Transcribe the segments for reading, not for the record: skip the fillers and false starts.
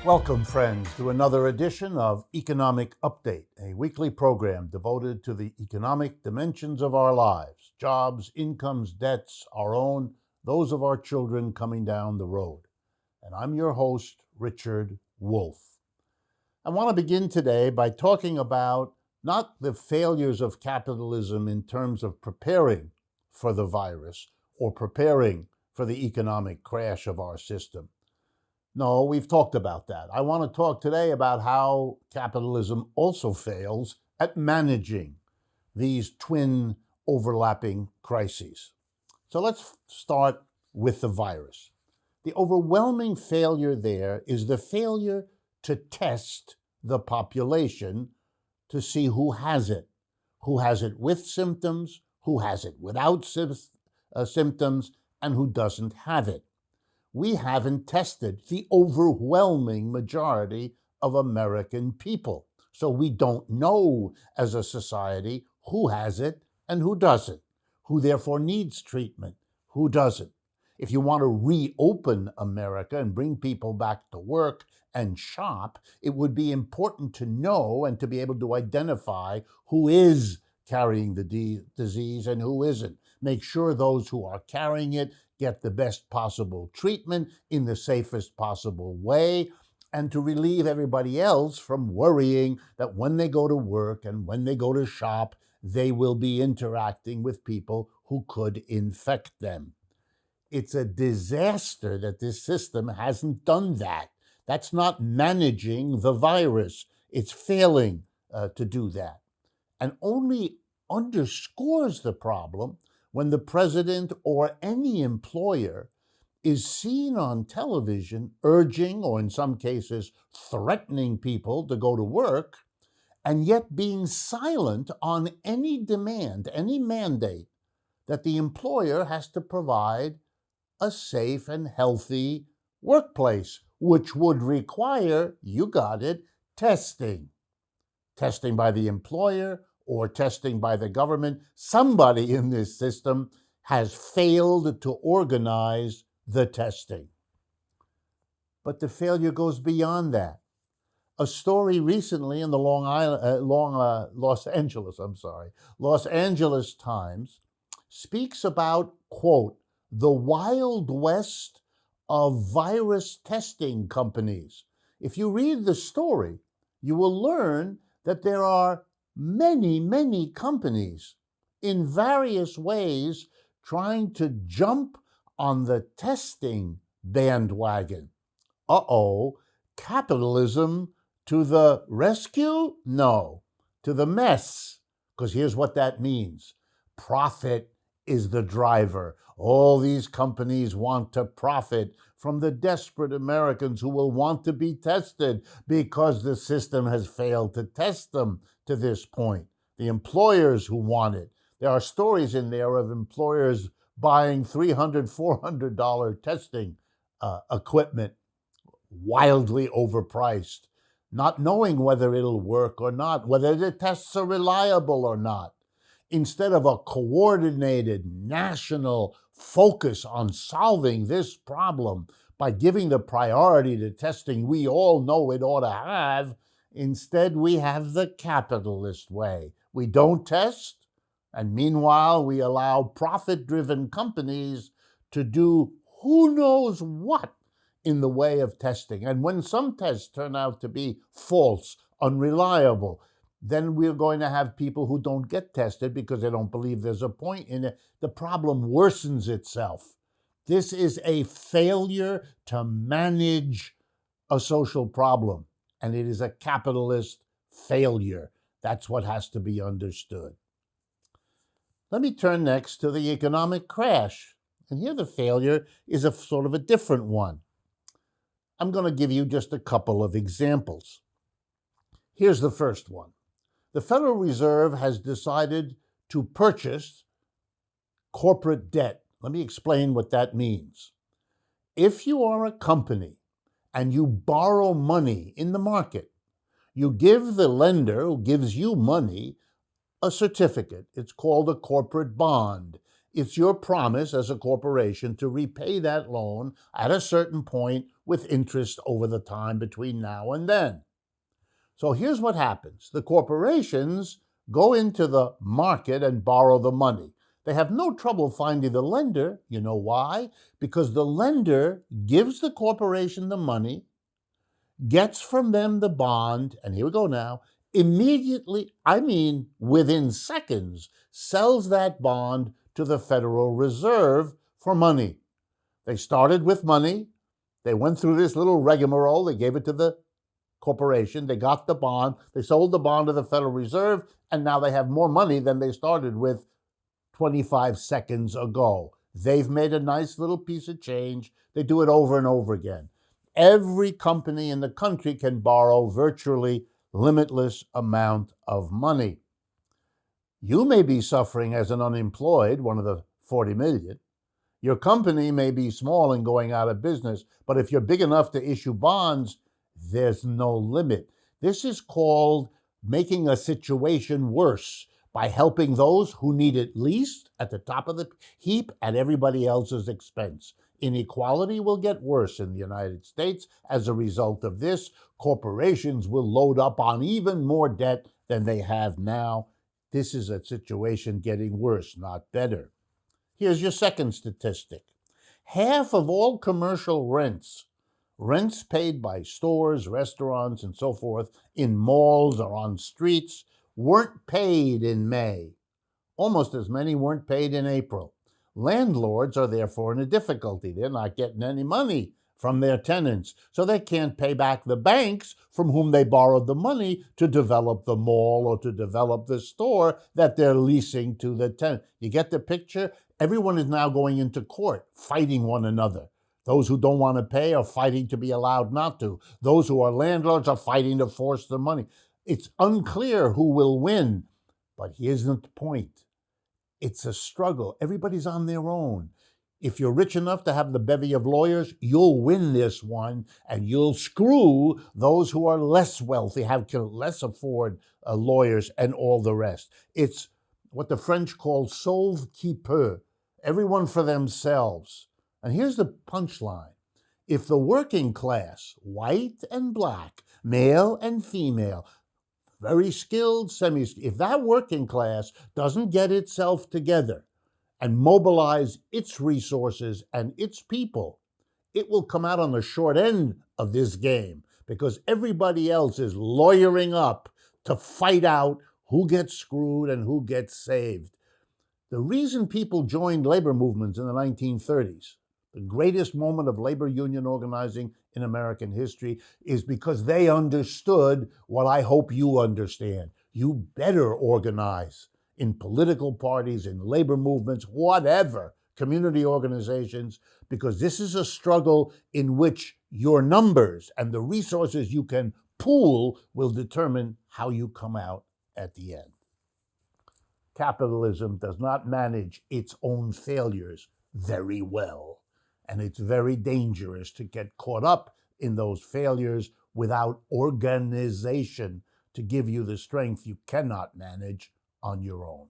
Welcome, friends, to another edition of Economic Update, a weekly program devoted to the economic dimensions of our lives: jobs, incomes, debts, our own, those of our children coming down the road. And I'm your host, Richard Wolff. I want to begin today by talking about not the failures of capitalism in terms of preparing for the virus or preparing for the economic crash of our system. No, we've talked about that. I want to talk today about how capitalism also fails at managing these twin overlapping crises. So let's start with the virus. The overwhelming failure there is the failure to test the population to see who has it with symptoms, who has it without symptoms, and who doesn't have it. We haven't tested the overwhelming majority of American people. So we don't know as a society who has it and who doesn't, who therefore needs treatment, who doesn't. If you want to reopen America and bring people back to work and shop, it would be important to know and to be able to identify who is carrying the disease and who isn't. Make sure those who are carrying it get the best possible treatment in the safest possible way, and to relieve everybody else from worrying that when they go to work and when they go to shop, they will be interacting with people who could infect them. It's a disaster that this system hasn't done that. That's not managing the virus. It's failing to do that, and only underscores the problem when the president or any employer is seen on television urging, or in some cases threatening, people to go to work, and yet being silent on any demand, any mandate that the employer has to provide a safe and healthy workplace, which would require, you got it, testing. Testing by the employer or testing by the government. Somebody in this system has failed to organize the testing. But the failure goes beyond that. A story recently in the Los Angeles Times speaks about, quote, the Wild West of virus testing companies. If you read the story, you will learn that there are many companies in various ways trying to jump on the testing bandwagon. Capitalism to the rescue? No, to the mess. Because here's what that means. Profit is the driver. All these companies want to profit from the desperate Americans who will want to be tested because the system has failed to test them to this point. The employers who want it. There are stories in there of employers buying $300, $400 testing equipment, wildly overpriced, not knowing whether it'll work or not, whether the tests are reliable or not. Instead of a coordinated national focus on solving this problem by giving the priority to testing we all know it ought to have, instead we have the capitalist way. We don't test, and meanwhile we allow profit-driven companies to do who knows what in the way of testing. And when some tests turn out to be false, unreliable, then we're going to have people who don't get tested because they don't believe there's a point in it. The problem worsens itself. This is a failure to manage a social problem, and it is a capitalist failure. That's what has to be understood. Let me turn next to the economic crash. And here the failure is a sort of a different one. I'm going to give you just a couple of examples. Here's the first one. The Federal Reserve has decided to purchase corporate debt. Let me explain what that means. If you are a company and you borrow money in the market, you give the lender who gives you money a certificate. It's called a corporate bond. It's your promise as a corporation to repay that loan at a certain point with interest over the time between now and then. So here's what happens. The corporations go into the market and borrow the money. They have no trouble finding the lender. You know why? Because the lender gives the corporation the money, gets from them the bond, and here we go now, immediately, I mean within seconds, sells that bond to the Federal Reserve for money. They started with money. They went through this little rigmarole. They gave it to the corporation. They got the bond. They sold the bond to the Federal Reserve, and now they have more money than they started with 25 seconds ago. They've made a nice little piece of change. They do it over and over again. Every company in the country can borrow virtually limitless amount of money. You may be suffering as an unemployed, one of the 40 million. Your company may be small and going out of business, but if you're big enough to issue bonds, there's no limit. This is called making a situation worse by helping those who need it least at the top of the heap at everybody else's expense. Inequality will get worse in the United States as a result of this. Corporations will load up on even more debt than they have now. This is a situation getting worse, not better. Here's your second statistic. Half of all commercial rents paid by stores, restaurants, and so forth in malls or on streets, weren't paid in May. Almost as many weren't paid in April. Landlords are therefore in a difficulty. They're not getting any money from their tenants, so they can't pay back the banks from whom they borrowed the money to develop the mall or to develop the store that they're leasing to the tenant. You get the picture? Everyone is now going into court, fighting one another. Those who don't want to pay are fighting to be allowed not to. Those who are landlords are fighting to force the money. It's unclear who will win, but here's the point. It's a struggle. Everybody's on their own. If you're rich enough to have the bevy of lawyers, you'll win this one, and you'll screw those who are less wealthy, can less afford lawyers and all the rest. It's what the French call sauve qui peut, everyone for themselves. And here's the punchline. If the working class, white and black, male and female, very skilled, semi-skilled, if that working class doesn't get itself together and mobilize its resources and its people, it will come out on the short end of this game because everybody else is lawyering up to fight out who gets screwed and who gets saved. The reason people joined labor movements in the 1930s, the greatest moment of labor union organizing in American history, is because they understood what I hope you understand. You better organize in political parties, in labor movements, whatever, community organizations, because this is a struggle in which your numbers and the resources you can pool will determine how you come out at the end. Capitalism does not manage its own failures very well, and it's very dangerous to get caught up in those failures without organization to give you the strength you cannot manage on your own.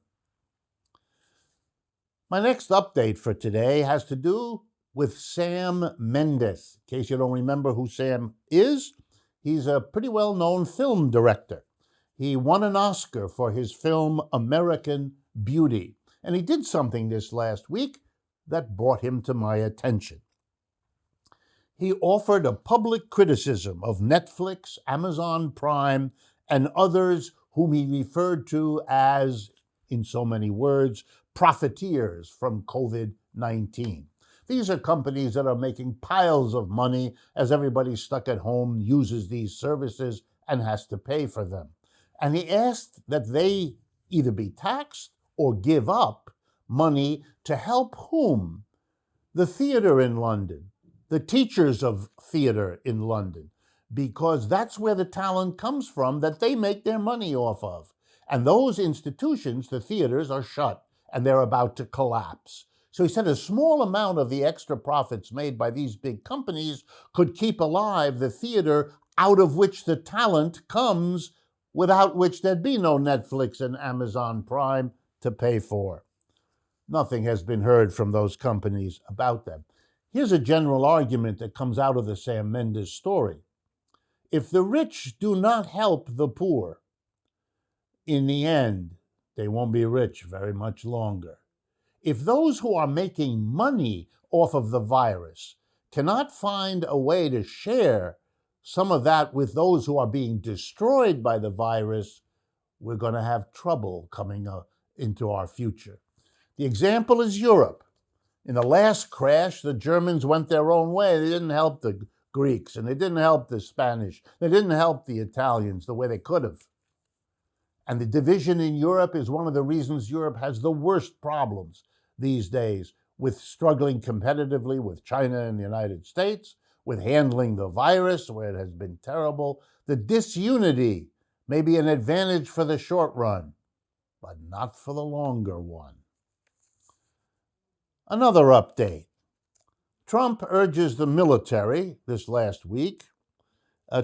My next update for today has to do with Sam Mendes. In case you don't remember who Sam is, he's a pretty well-known film director. He won an Oscar for his film American Beauty, and he did something this last week that brought him to my attention. He offered a public criticism of Netflix, Amazon Prime, and others whom he referred to as, in so many words, profiteers from COVID-19. These are companies that are making piles of money as everybody stuck at home uses these services and has to pay for them. And he asked that they either be taxed or give up money to help whom? The theater in London, the teachers of theater in London, because that's where the talent comes from that they make their money off of. And those institutions, the theaters, are shut and they're about to collapse. So he said a small amount of the extra profits made by these big companies could keep alive the theater out of which the talent comes, without which there'd be no Netflix and Amazon Prime to pay for. Nothing has been heard from those companies about them. Here's a general argument that comes out of the Sam Mendes story. If the rich do not help the poor, in the end, they won't be rich very much longer. If those who are making money off of the virus cannot find a way to share some of that with those who are being destroyed by the virus, we're going to have trouble coming into our future. The example is Europe. In the last crash, the Germans went their own way. They didn't help the Greeks, and they didn't help the Spanish. They didn't help the Italians the way they could have. And the division in Europe is one of the reasons Europe has the worst problems these days with struggling competitively with China and the United States, with handling the virus, where it has been terrible. The disunity may be an advantage for the short run, but not for the longer one. Another update. Trump urges the military this last week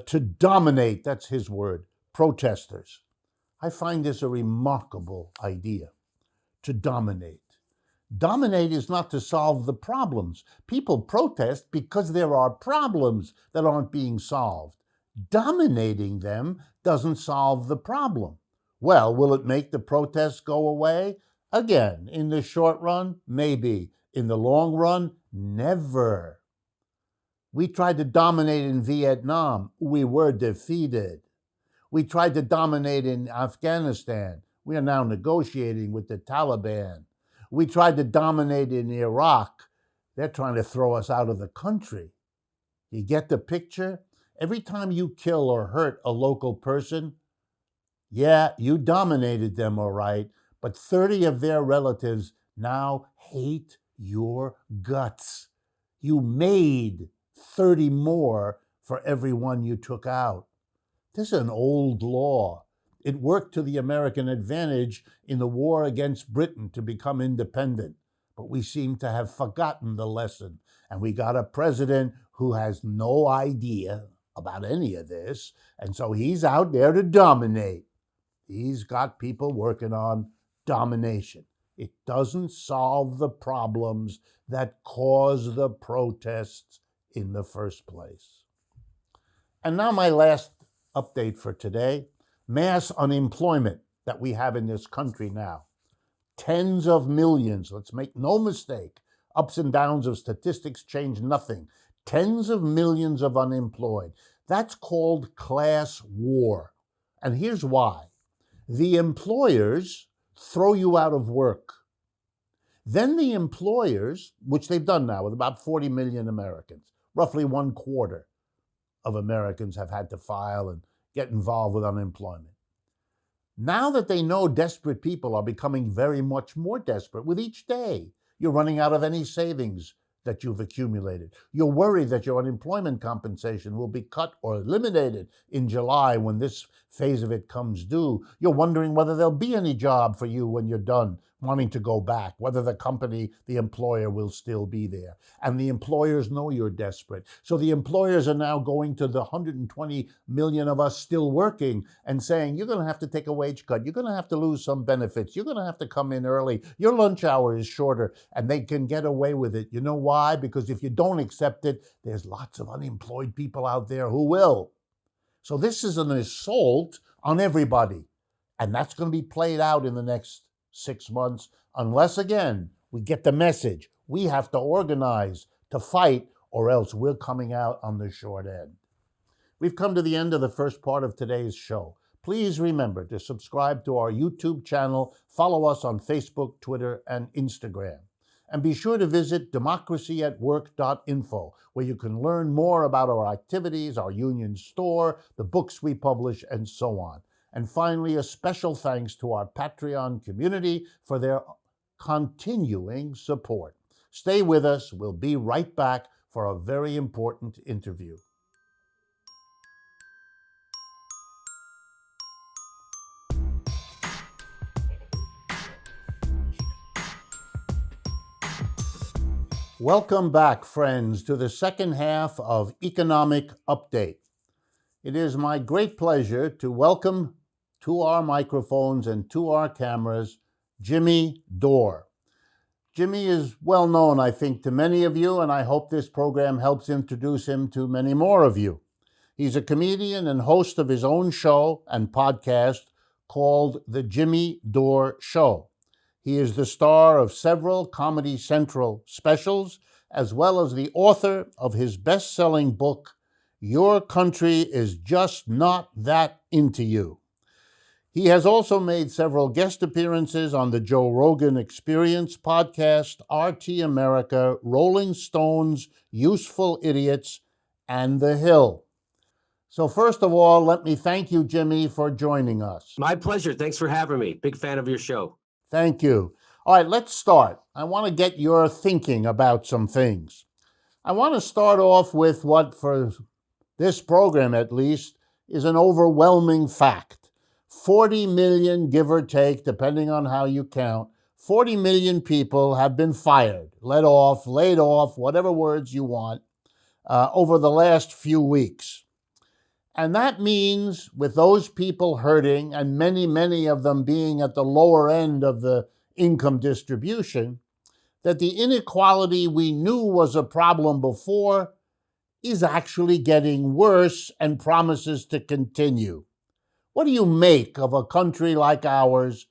to dominate, that's his word, protesters. I find this a remarkable idea, to dominate. Dominate is not to solve the problems. People protest because there are problems that aren't being solved. Dominating them doesn't solve the problem. Well, will it make the protests go away? Again, in the short run, maybe. In the long run, never. We tried to dominate in Vietnam. We were defeated. We tried to dominate in Afghanistan. We are now negotiating with the Taliban. We tried to dominate in Iraq. They're trying to throw us out of the country. You get the picture? Every time you kill or hurt a local person, yeah, you dominated them, all right, but 30 of their relatives now hate your guts. You made 30 more for every one you took out. This is an old law. It worked to the American advantage in the war against Britain to become independent. But we seem to have forgotten the lesson. And we got a president who has no idea about any of this. And so he's out there to dominate. He's got people working on domination. It doesn't solve the problems that cause the protests in the first place. And now my last update for today, mass unemployment that we have in this country now. Tens of millions, let's make no mistake, ups and downs of statistics change nothing. Tens of millions of unemployed. That's called class war. And here's why. The employers throw you out of work. Then the employers, which they've done now with about 40 million Americans, roughly 1/4 of Americans have had to file and get involved with unemployment. Now that they know desperate people are becoming very much more desperate with each day, you're running out of any savings that you've accumulated. You're worried that your unemployment compensation will be cut or eliminated in July when this phase of it comes due. You're wondering whether there'll be any job for you when you're done wanting to go back, whether the company, the employer will still be there. And the employers know you're desperate. So the employers are now going to the 120 million of us still working and saying, you're going to have to take a wage cut. You're going to have to lose some benefits. You're going to have to come in early. Your lunch hour is shorter, and they can get away with it. You know why? Because if you don't accept it, there's lots of unemployed people out there who will. So this is an assault on everybody. And that's going to be played out in the next 6 months, unless, again, we get the message. We have to organize to fight, or else we're coming out on the short end. We've come to the end of the first part of today's show. Please remember to subscribe to our YouTube channel, follow us on Facebook, Twitter, and Instagram. And be sure to visit democracyatwork.info, where you can learn more about our activities, our union store, the books we publish, and so on. And finally, a special thanks to our Patreon community for their continuing support. Stay with us. We'll be right back for a very important interview. Welcome back, friends, to the second half of Economic Update. It is my great pleasure to welcome to our microphones and to our cameras Jimmy Dore. Jimmy is well known, I think, to many of you, and I hope this program helps introduce him to many more of you. He's a comedian and host of his own show and podcast called The Jimmy Dore Show. He is the star of several Comedy Central specials, as well as the author of his best-selling book, Your Country is Just Not That Into You. He has also made several guest appearances on the Joe Rogan Experience podcast, RT America, Rolling Stones, Useful Idiots, and The Hill. So first of all, let me thank you, Jimmy, for joining us. My pleasure. Thanks for having me. Big fan of your show. Thank you. All right, let's start. I want to get your thinking about some things. I want to start off with what, for this program at least, is an overwhelming fact. 40 million, give or take, depending on how you count, 40 million people have been fired, laid off, whatever words you want, over the last few weeks. And that means, with those people hurting, and many, many of them being at the lower end of the income distribution, that the inequality we knew was a problem before is actually getting worse and promises to continue. What do you make of a country like ours,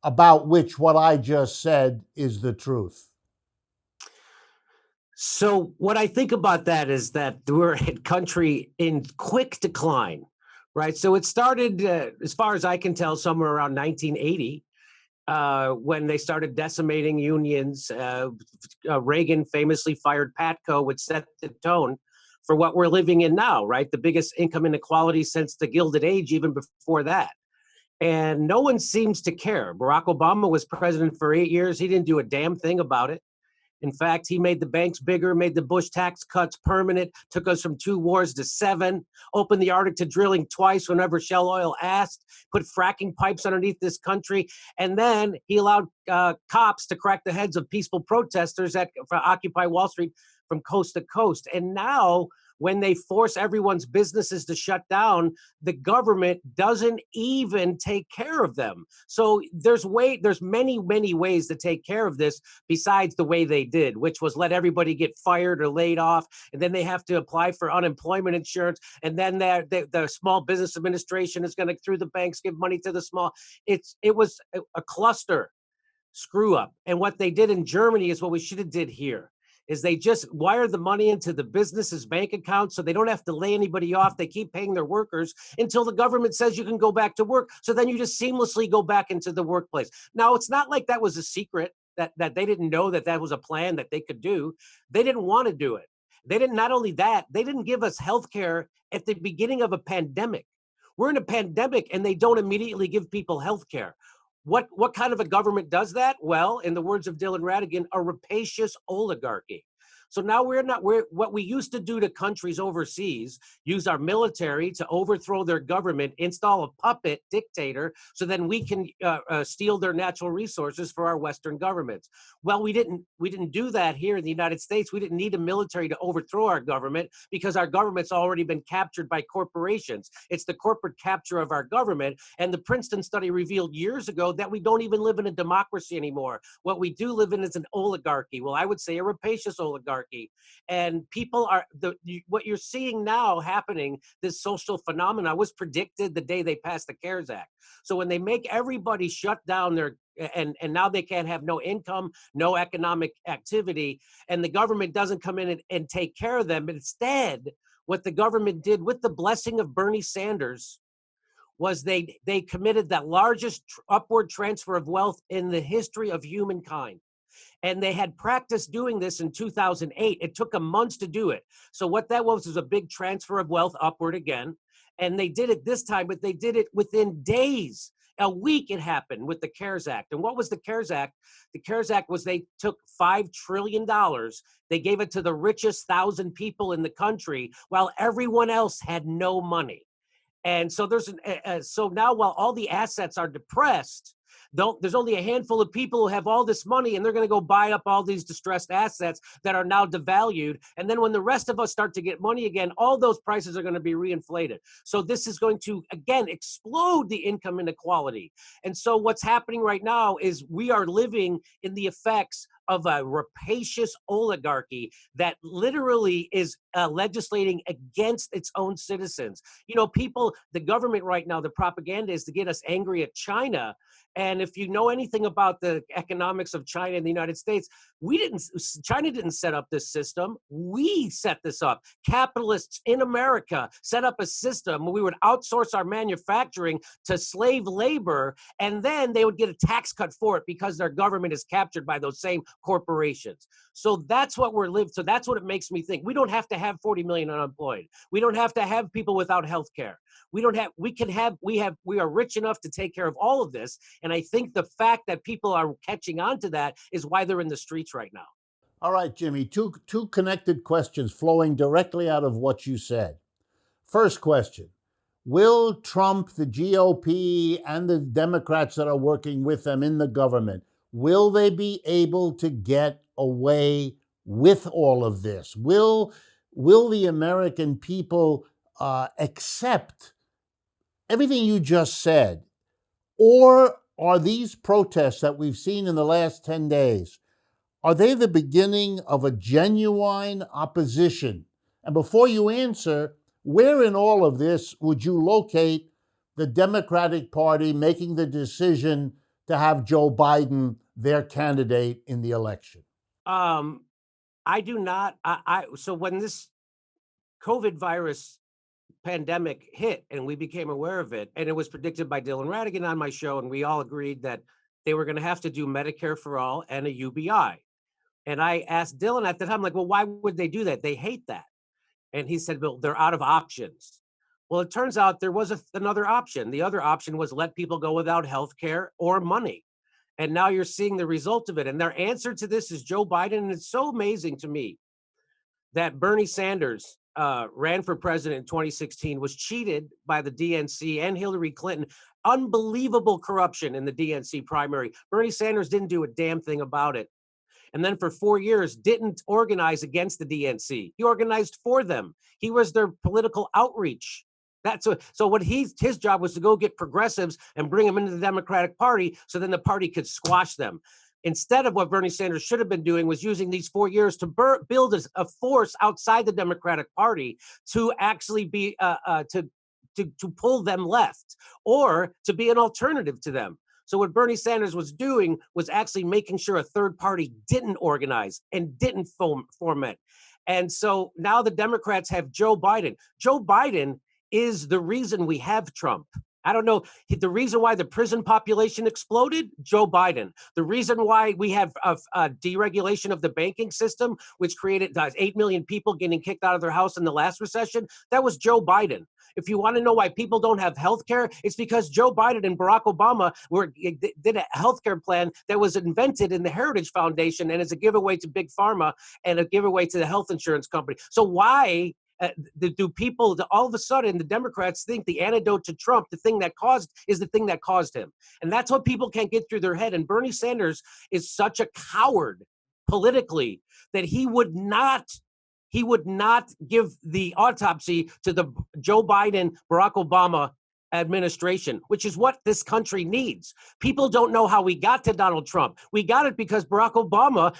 about which what I just said is the truth? So what I think about that is that we're a country in quick decline, right? So it started, as far as I can tell, somewhere around 1980, when they started decimating unions. Reagan famously fired Patco, which set the tone for what we're living in now, right? The biggest income inequality since the Gilded Age, even before that. And no one seems to care. Barack Obama was president for 8 years. He didn't do a damn thing about it. In fact, he made the banks bigger, made the Bush tax cuts permanent, took us from 2 wars to 7, opened the Arctic to drilling twice whenever Shell Oil asked, put fracking pipes underneath this country, and then he allowed cops to crack the heads of peaceful protesters for Occupy Wall Street from coast to coast. And now, when they force everyone's businesses to shut down, the government doesn't even take care of them. So there's many, many ways to take care of this besides the way they did, which was let everybody get fired or laid off, and then they have to apply for unemployment insurance, and then the Small Business Administration is going to, through the banks, give money to the small. It was a cluster screw up. And what they did in Germany is what we should have did here. Is they just wire the money into the business's bank account so they don't have to lay anybody off. They keep paying their workers until the government says you can go back to work. So then you just seamlessly go back into the workplace. Now, it's not like that was a secret, that they didn't know that was a plan that they could do. They didn't want to do it. They didn't, not only that, they didn't give us health care at the beginning of a pandemic. We're in a pandemic and they don't immediately give people health care. What kind of a government does that? Well, in the words of Dylan Ratigan, a rapacious oligarchy. So now what we used to do to countries overseas, use our military to overthrow their government, install a puppet dictator, so then we can steal their natural resources for our Western governments. Well, we didn't do that here in the United States. We didn't need a military to overthrow our government because our government's already been captured by corporations. It's the corporate capture of our government. And the Princeton study revealed years ago that we don't even live in a democracy anymore. What we do live in is an oligarchy. Well, I would say a rapacious oligarchy. And people are, what you're seeing now happening, this social phenomena was predicted the day they passed the CARES Act. So when they make everybody shut down their, and now they can't have no income, no economic activity, and the government doesn't come in and take care of them. But instead, what the government did with the blessing of Bernie Sanders was they committed the largest upward transfer of wealth in the history of humankind. And they had practiced doing this in 2008. It took them months to do it. So what that was a big transfer of wealth upward again. And they did it this time, but they did it within days. A week it happened with the CARES Act. And what was the CARES Act? The CARES Act was they took $5 trillion. They gave it to the richest 1,000 people in the country while everyone else had no money. And so so now while all the assets are depressed, there's only a handful of people who have all this money, and they're going to go buy up all these distressed assets that are now devalued. And then when the rest of us start to get money again, all those prices are going to be reinflated. So this is going to, again, explode the income inequality. And so what's happening right now is we are living in the effects of a rapacious oligarchy that literally is legislating against its own citizens. You know, people, the government right now, the propaganda is to get us angry at China. And if you know anything about the economics of China and the United States, China didn't set up this system. We set this up. Capitalists in America set up a system where we would outsource our manufacturing to slave labor, and then they would get a tax cut for it because their government is captured by those same corporations. So that's what we're living. So that's what it makes me think. We don't have to have 40 million unemployed. We don't have to have people without health care. We are rich enough to take care of all of this. And I think the fact that people are catching on to that is why they're in the streets right now. All right, Jimmy, two connected questions flowing directly out of what you said. First question, will Trump, the GOP, and the Democrats that are working with them in the government, will they be able to get away with all of this? Will the American people accept everything you just said? Or are these protests that we've seen in the last 10 days, are they the beginning of a genuine opposition? And before you answer, where in all of this would you locate the Democratic Party making the decision to have Joe Biden their candidate in the election? I do not. So when this COVID virus pandemic hit and we became aware of it, and it was predicted by Dylan Ratigan on my show, and we all agreed that they were going to have to do Medicare for all and a UBI. And I asked Dylan at the time, like, well, why would they do that? They hate that. And he said, well, they're out of options. Well, it turns out there was another option. The other option was let people go without health care or money. And now you're seeing the result of it. And their answer to this is Joe Biden. And it's so amazing to me that Bernie Sanders ran for president in 2016, was cheated by the DNC and Hillary Clinton. Unbelievable corruption in the DNC primary. Bernie Sanders didn't do a damn thing about it. And then for 4 years, didn't organize against the DNC. He organized for them. He was their political outreach. So what his job was to go get progressives and bring them into the Democratic Party so then the party could squash them. Instead of what Bernie Sanders should have been doing was using these 4 years to build a force outside the Democratic Party to actually be to pull them left or to be an alternative to them. So what Bernie Sanders was doing was actually making sure a third party didn't organize and didn't foment. And so now the Democrats have Joe Biden. Joe Biden is the reason we have Trump. I don't know. The reason why the prison population exploded, Joe Biden. The reason why we have a deregulation of the banking system, which created 8 million people getting kicked out of their house in the last recession, that was Joe Biden. If you want to know why people don't have health care, it's because Joe Biden and Barack Obama did a health care plan that was invented in the Heritage Foundation and is a giveaway to Big Pharma and a giveaway to the health insurance company. So why do people all of a sudden, the Democrats think the antidote to Trump, the thing that caused him? And that's what people can't get through their head. And Bernie Sanders is such a coward politically that he would not give the autopsy to the Joe Biden, Barack Obama administration, which is what this country needs. People don't know how we got to Donald Trump. We got it because Barack Obama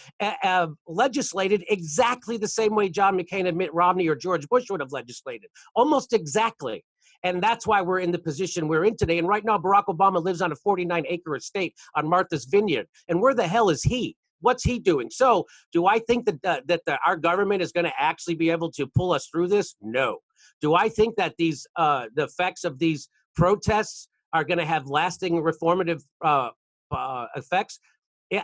legislated exactly the same way John McCain and Mitt Romney or George Bush would have legislated, almost exactly. And that's why we're in the position we're in today. And right now, Barack Obama lives on a 49-acre estate on Martha's Vineyard. And where the hell is he? What's he doing? So do I think that our government is going to actually be able to pull us through this? No. Do I think that the effects of these protests are going to have lasting reformative effects?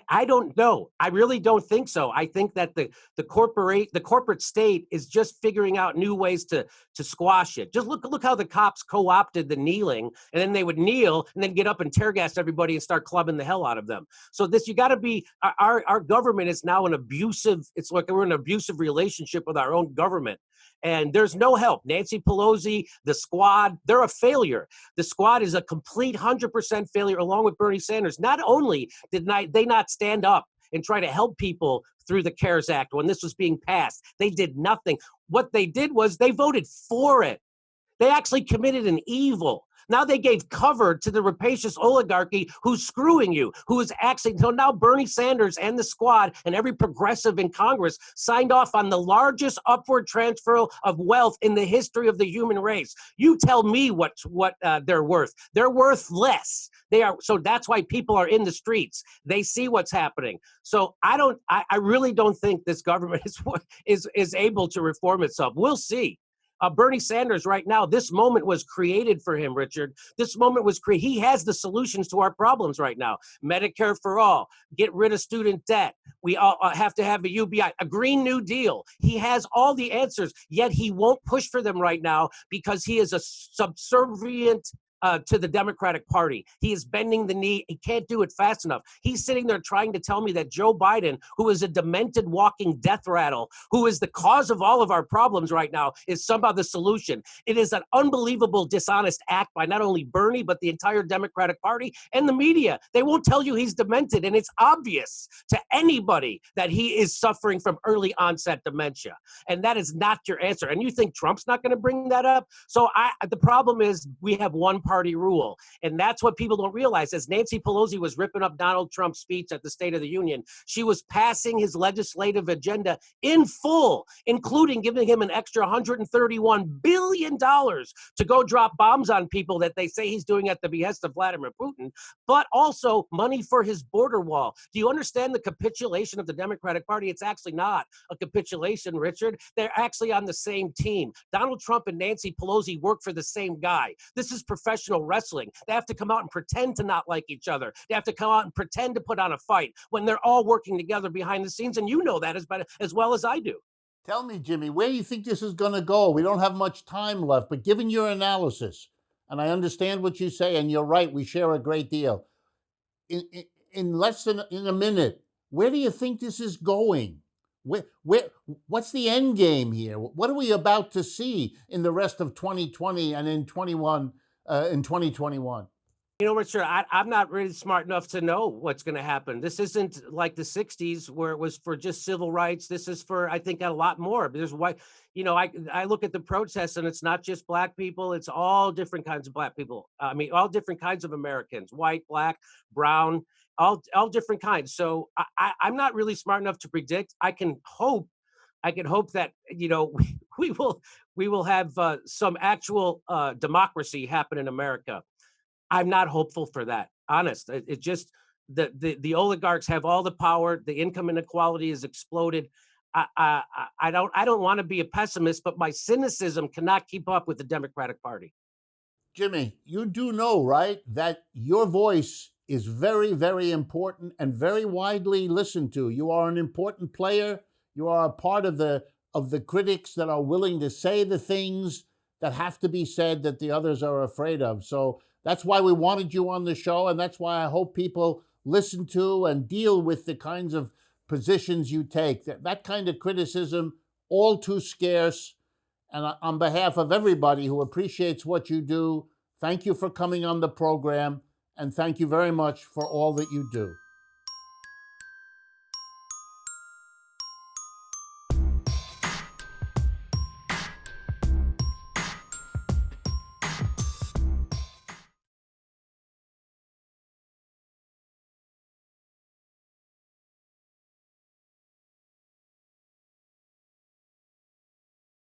I don't know. I really don't think so. I think that the corporate state is just figuring out new ways to squash it. Just look how the cops co-opted the kneeling, and then they would kneel and then get up and tear gas everybody and start clubbing the hell out of them. So you got to be our government is now it's like we're in an abusive relationship with our own government. And there's no help. Nancy Pelosi, the squad, they're a failure. The squad is a complete 100% failure along with Bernie Sanders. Not only did they not stand up and try to help people through the CARES Act when this was being passed, they did nothing. What they did was they voted for it. They actually committed an evil. Now they gave cover to the rapacious oligarchy who's screwing you, who is actually, so now Bernie Sanders and the squad and every progressive in Congress signed off on the largest upward transfer of wealth in the history of the human race. You tell me what they're worth. They're worth less. They are. So that's why people are in the streets. They see what's happening. So I really don't think this government is able to reform itself. We'll see. Bernie Sanders right now, this moment was created for him, Richard. This moment was created. He has the solutions to our problems right now. Medicare for all, get rid of student debt. We all have to have a UBI, a Green New Deal. He has all the answers, yet he won't push for them right now because he is a subservient to the Democratic Party. He is bending the knee. He can't do it fast enough. He's sitting there trying to tell me that Joe Biden, who is a demented walking death rattle, who is the cause of all of our problems right now, is somehow the solution. It is an unbelievable, dishonest act by not only Bernie, but the entire Democratic Party and the media. They won't tell you he's demented, and it's obvious to anybody that he is suffering from early onset dementia. And that is not your answer. And you think Trump's not going to bring that up? So the problem is we have one party rule. And that's what people don't realize. As Nancy Pelosi was ripping up Donald Trump's speech at the State of the Union, she was passing his legislative agenda in full, including giving him an extra $131 billion to go drop bombs on people that they say he's doing at the behest of Vladimir Putin, but also money for his border wall. Do you understand the capitulation of the Democratic Party? It's actually not a capitulation, Richard. They're actually on the same team. Donald Trump and Nancy Pelosi work for the same guy. This is professional wrestling. They have to come out and pretend to not like each other. They have to come out and pretend to put on a fight when they're all working together behind the scenes. And you know that as well as I do. Tell me, Jimmy, where do you think this is going to go? We don't have much time left, but given your analysis, and I understand what you say, and you're right, we share a great deal. In less than in a minute, where do you think this is going? What's the end game here? What are we about to see in the rest of 2020 and in 2021? You know, Richard, I'm not really smart enough to know what's going to happen. This isn't like the 60s where it was for just civil rights. This is for, I think, a lot more. There's why, you know, I look at the protests and it's not just black people. It's all different kinds of black people. I mean, all different kinds of Americans, white, black, brown, all different kinds. So I'm not really smart enough to predict. I can hope that, you know, we will have some actual democracy happen in America. I'm not hopeful for that. Honest, it just the oligarchs have all the power. The income inequality has exploded. I don't want to be a pessimist, but my cynicism cannot keep up with the Democratic Party. Jimmy, you do know, right, that your voice is very, very important and very widely listened to. You are an important player. You are a part of the critics that are willing to say the things that have to be said that the others are afraid of. So that's why we wanted you on the show, and that's why I hope people listen to and deal with the kinds of positions you take. That kind of criticism, all too scarce. And on behalf of everybody who appreciates what you do, thank you for coming on the program, and thank you very much for all that you do.